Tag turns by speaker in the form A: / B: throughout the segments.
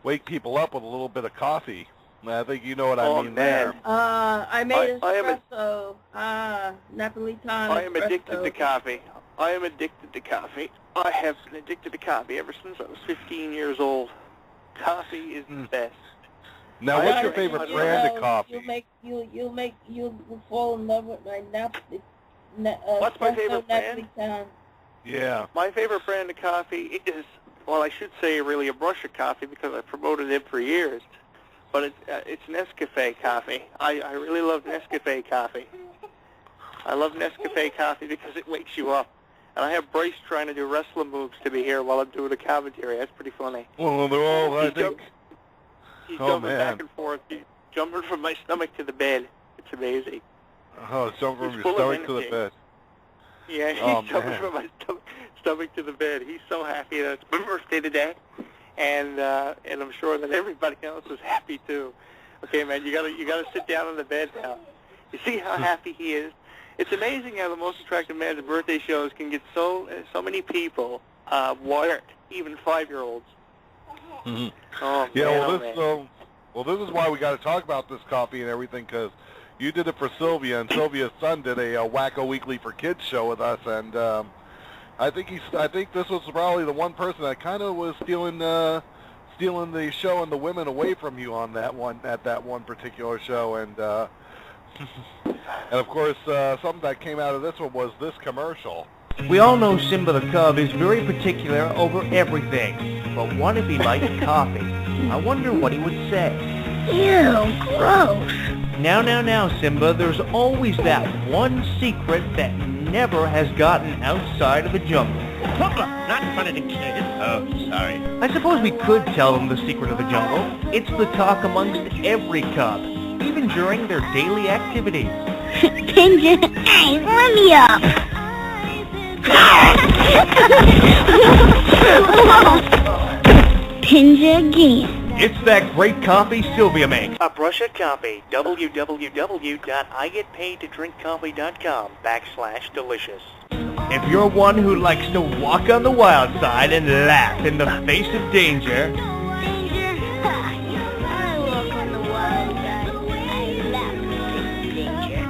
A: wake people up with a little bit of coffee. I think you know what I mean there.
B: I made espresso. Napolitano.
C: I am addicted to coffee. I am addicted to coffee. I have been addicted to coffee ever since I was 15 years old. Coffee is the best.
A: Now, what's your favorite brand of coffee?
B: You'll fall in love with my Napoli.
C: What's my favorite brand?
A: Yeah.
C: My favorite brand of coffee is, well, I should say really a brush of coffee because I promoted it for years. But it's Nescafe coffee. I really love Nescafe coffee. I love Nescafe coffee because it wakes you up. And I have Bryce trying to do wrestling moves to be here while I'm doing the commentary. That's pretty funny.
A: Well, they're all, I think...
C: He's jumping back and forth. He's jumping from my stomach to the bed. It's amazing.
A: Oh, jumping from your stomach to the bed.
C: Yeah, he's jumping from my stomach to the bed. He's so happy that it's my birthday today. And I'm sure that everybody else is happy too. Okay, man, you gotta sit down on the bed now. You see how happy he is? It's amazing how the Most Attractive Man's birthday shows can get so many people wired, even 5-year-olds.
A: Mm-hmm.
C: Oh,
A: yeah,
C: man,
A: this is why we got to talk about this coffee and everything, because you did it for Sylvia, and Sylvia's son did a Wacko Weekly for Kids show with us, and I think this was probably the one person that kind of was stealing the show and the women away from you on that one at that one particular show, and and of course something that came out of this one was this commercial.
D: We all know Simba the Cub is very particular over everything, but what if he liked coffee? I wonder what he would say.
E: Ew, gross.
D: Now, Simba, there's always that one secret that never has gotten outside of the jungle.
F: Not in front of the kids. Oh, sorry.
D: I suppose we could tell them the secret of the jungle. It's the talk amongst every cub, even during their daily activities.
E: Ginger, hey, let me up. Ginger again.
D: It's that great coffee Sylvia makes.
G: A brush of coffee. www.igetpaidtodrinkcoffee.com/delicious.
D: If you're one who likes to walk on the wild side and laugh in the face of danger...
E: Danger? I walk on the wild side. I laugh in the face of danger.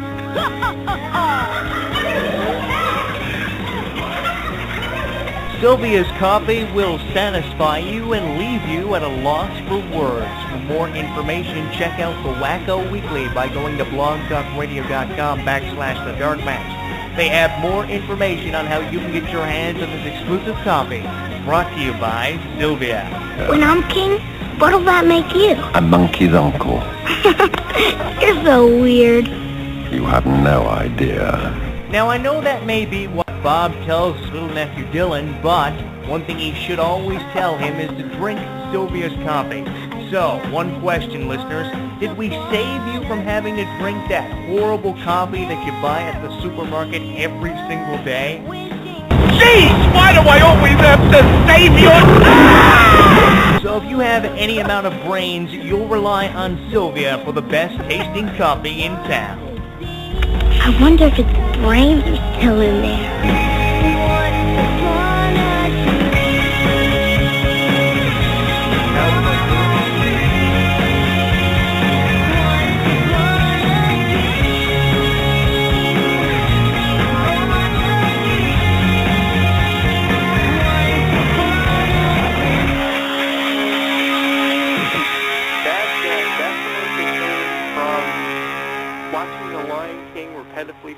D: Sylvia's coffee will satisfy you and leave you at a loss for words. For more information, check out the Wacko Weekly by going to blogtalkradio.com/The Dark Match. They have more information on how you can get your hands on this exclusive coffee. Brought to you by Sylvia.
E: When I'm king, what'll that make you?
H: A monkey's uncle.
E: You're so weird.
H: You have no idea.
D: Now, I know that may be what Bob tells his little nephew Dylan, but one thing he should always tell him is to drink Sylvia's coffee. So, one question, listeners. Did we save you from having to drink that horrible coffee that you buy at the supermarket every single day?
F: Jeez, why do I always have to save you?
D: So if you have any amount of brains, you'll rely on Sylvia for the best tasting coffee in town.
E: I wonder if its brains are still in there.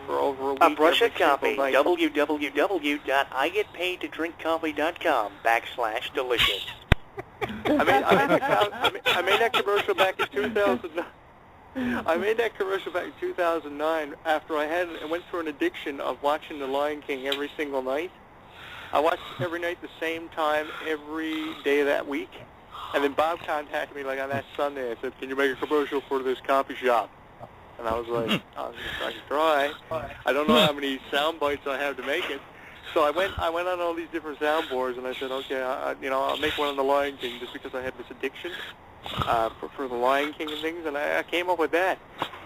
C: For over a week.
G: A brush of coffee. www.igetpaidtodrinkcoffee.com/delicious.
C: I made that commercial back in 2009. I made that commercial back in 2009 after I went through an addiction of watching The Lion King every single night. I watched every night the same time every day of that week. And then Bob contacted me like on that Sunday and said, "Can you make a commercial for this coffee shop?" And I was like, I can try. I don't know how many sound bites I have to make it. So I went on all these different soundboards, and I said, okay, I'll make one on The Lion King just because I had this addiction for The Lion King and things, and I came up with that.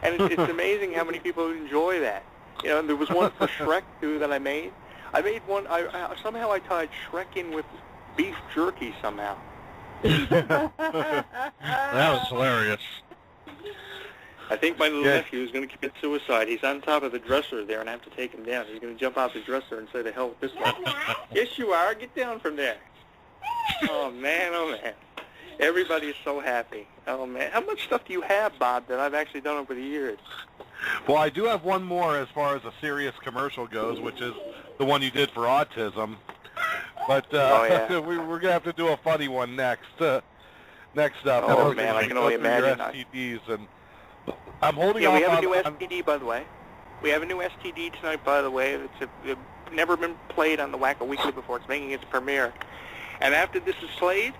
C: And it's amazing how many people enjoy that. You know, and there was one for Shrek too that I made. I made one. Somehow I tied Shrek in with beef jerky somehow.
F: That was hilarious.
C: I think my little
A: Yeah.
C: nephew is going to commit suicide. He's on top of the dresser there, and I have to take him down. He's going to jump out the dresser and say, "The hell with this one." Yes, you are. Get down from there. Oh man, oh man. Everybody is so happy. Oh man, how much stuff do you have, Bob, that I've actually done over the years?
A: Well, I do have one more as far as a serious commercial goes, which is the one you did for autism. But
C: Oh, yeah.
A: we're going to have to do a funny one next. Next up.
C: Oh,
A: We're
C: man,
A: gonna
C: I can
A: go
C: only
A: through your
C: imagine.
A: STDs, and I'm holding
C: Yeah,
A: off
C: we have a
A: on-
C: new
A: on-
C: STD, by the way. We have a new STD tonight, by the way. It's never been played on the Wacko Weekly before. It's making its premiere. And after this is played,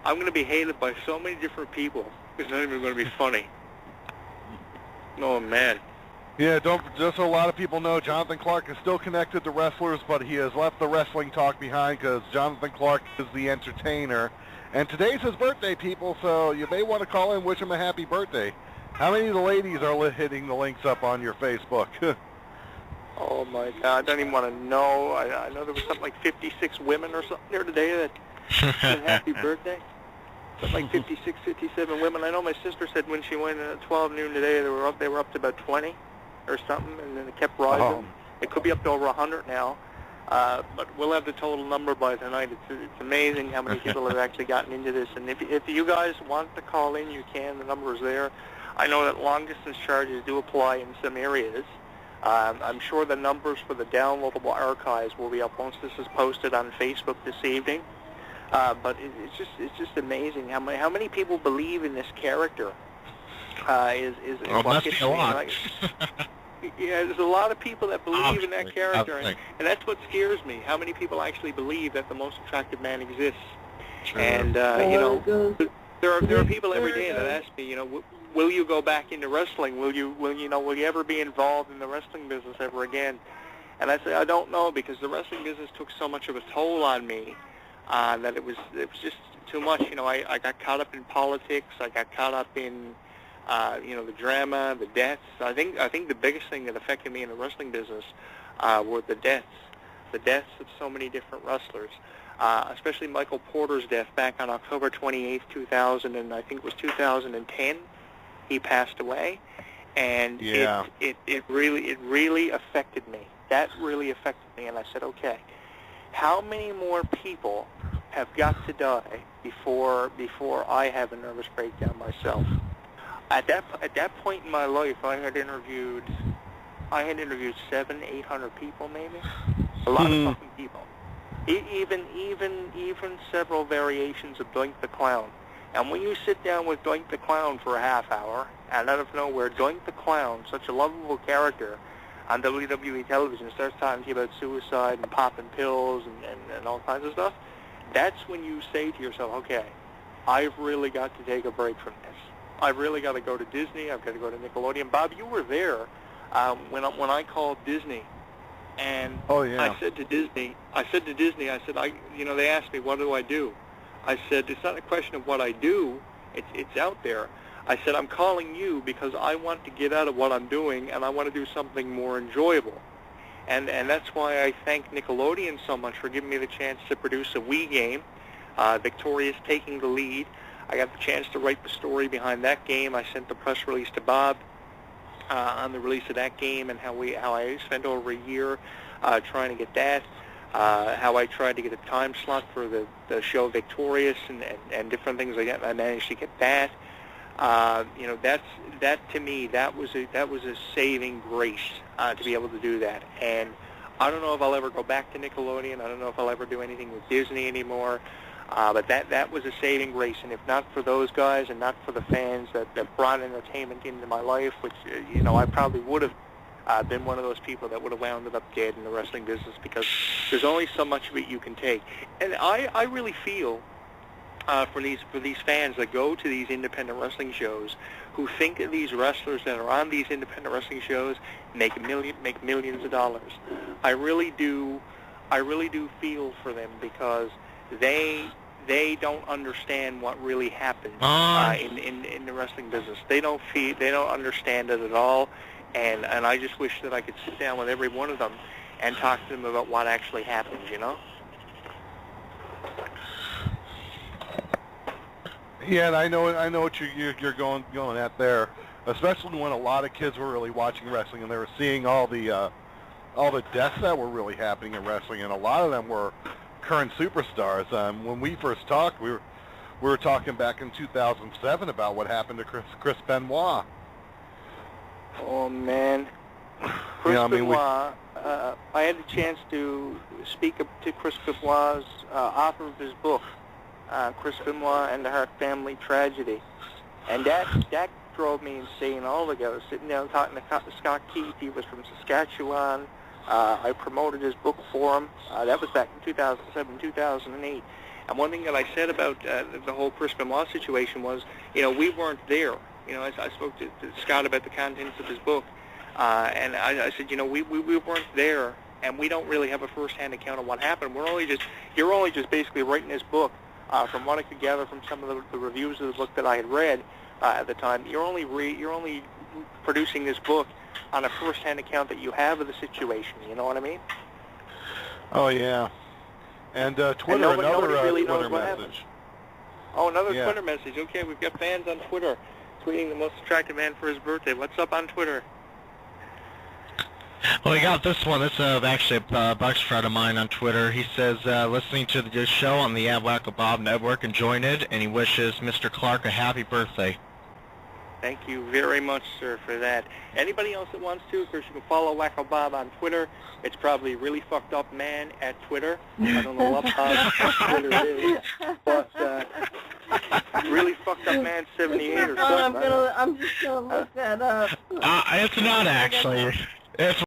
C: I'm going to be hated by so many different people. It's not even going to be funny. Oh, man.
A: Yeah, just so a lot of people know, Jonathan Clarke is still connected to wrestlers, but he has left the wrestling talk behind because Jonathan Clarke is the entertainer. And today's his birthday, people, so you may want to call in and wish him a happy birthday. How many of the ladies are hitting the links up on your Facebook?
C: Oh, my God. I don't even want to know. I know there was something like 56 women or something there today that said happy birthday. Something like 56, 57 women. I know my sister said when she went at 12 noon today, they were up to about 20 or something, and then it kept rising.
A: Oh.
C: It could be up to over 100 now. But we'll have the total number by tonight. It's amazing how many people have actually gotten into this. And if you guys want to call in, you can. The number is there. I know that long-distance charges do apply in some areas. I'm sure the numbers for the downloadable archives will be up once this is posted on Facebook this evening. But it's just amazing how many people believe in this character. Is
F: Well,
C: what
F: must
C: gets
F: be a
C: me.
F: lot.
C: Like, yeah, there's a lot of people that believe in that character, and that's what scares me. How many people actually believe that the most attractive man exists? And you know, there are people every day that ask me, you know, will you go back into wrestling? Will you ever be involved in the wrestling business ever again? And I say I don't know, because the wrestling business took so much of a toll on me that it was just too much. You know, I got caught up in politics. I got caught up in you know, the drama, the deaths. I think the biggest thing that affected me in the wrestling business were the deaths of so many different wrestlers, especially Michael Porter's death back on October 28th, 2000, and I think it was 2010. He passed away, and
A: Yeah.
C: it really affected me. That really affected me, and I said, okay, how many more people have got to die before I have a nervous breakdown myself? At that point in my life, I had interviewed 700-800 people, maybe. A lot of fucking people. Even several variations of Doink the Clown. And when you sit down with Doink the Clown for a half hour, and out of nowhere, Doink the Clown, such a lovable character on WWE television, starts talking to you about suicide and popping pills and all kinds of stuff, that's when you say to yourself, okay, I've really got to take a break from this. I've really got to go to Disney. I've got to go to Nickelodeon. Bob, you were there when I called Disney, and
A: Oh, yeah.
C: I said to Disney, you know, they asked me, what do I do? I said, it's not a question of what I do. It's out there. I said, I'm calling you because I want to get out of what I'm doing, and I want to do something more enjoyable. And that's why I thank Nickelodeon so much for giving me the chance to produce a Wii game, Victorious taking the lead. I got the chance to write the story behind that game. I sent the press release to Bob on the release of that game, and how I spent over a year trying to get that. How I tried to get a time slot for the show Victorious and different things like that. I managed to get that. You know, that to me, that was a saving grace to be able to do that. And I don't know if I'll ever go back to Nickelodeon. I don't know if I'll ever do anything with Disney anymore. But that was a saving grace, and if not for those guys and not for the fans that brought entertainment into my life, which, you know, I probably would have been one of those people that would have wound up dead in the wrestling business, because there's only so much of it you can take. And I really feel for these fans that go to these independent wrestling shows, who think that these wrestlers that are on these independent wrestling shows make millions of dollars. I really do feel for them, because they don't understand what really happens in the wrestling business. They don't understand it at all, and I just wish that I could sit down with every one of them and talk to them about what actually happens, you know?
A: Yeah, and I know what you're going at there, especially when a lot of kids were really watching wrestling and they were seeing all the deaths that were really happening in wrestling, and a lot of them were current superstars. When we first talked, we were talking back in 2007 about what happened to Chris Benoit.
C: Oh man, Chris Benoit. I had the chance to speak up to Chris Benoit's author of his book, Chris Benoit and the Hart Family Tragedy, and that drove me insane altogether. Sitting down talking to Scott Keith, he was from Saskatchewan. I promoted his book for him. That was back in 2007, 2008. And one thing that I said about the whole Chris Benoit situation was, we weren't there. I spoke to Scott about the contents of his book, and I said, we weren't there, and we don't really have a first-hand account of what happened. You're only just basically writing this book. From what I could gather from some of the reviews of the book that I had read at the time, you're only producing this book on a first-hand account that you have of the situation. You know what I mean?
A: Oh yeah. And Twitter,
C: and nobody
A: another
C: really
A: Twitter
C: knows what
A: message.
C: happened. Oh, another
A: Yeah.
C: Twitter message. Okay, we've got fans on Twitter tweeting the most attractive man for his birthday. What's up on Twitter?
I: Well, we got this one. This is actually a Bucks friend of mine on Twitter. He says, listening to this show on the Wacko Bob Network, enjoying it, and he wishes Mr. Clarke a happy birthday.
C: Thank you very much, sir, for that. Anybody else that wants to, of course, you can follow Wacko Bob on Twitter. It's probably really fucked up man at Twitter. I don't know what Bob's Twitter is, but really fucked up man 78 or something.
B: I'm just gonna look that up.
I: It's not actually. It's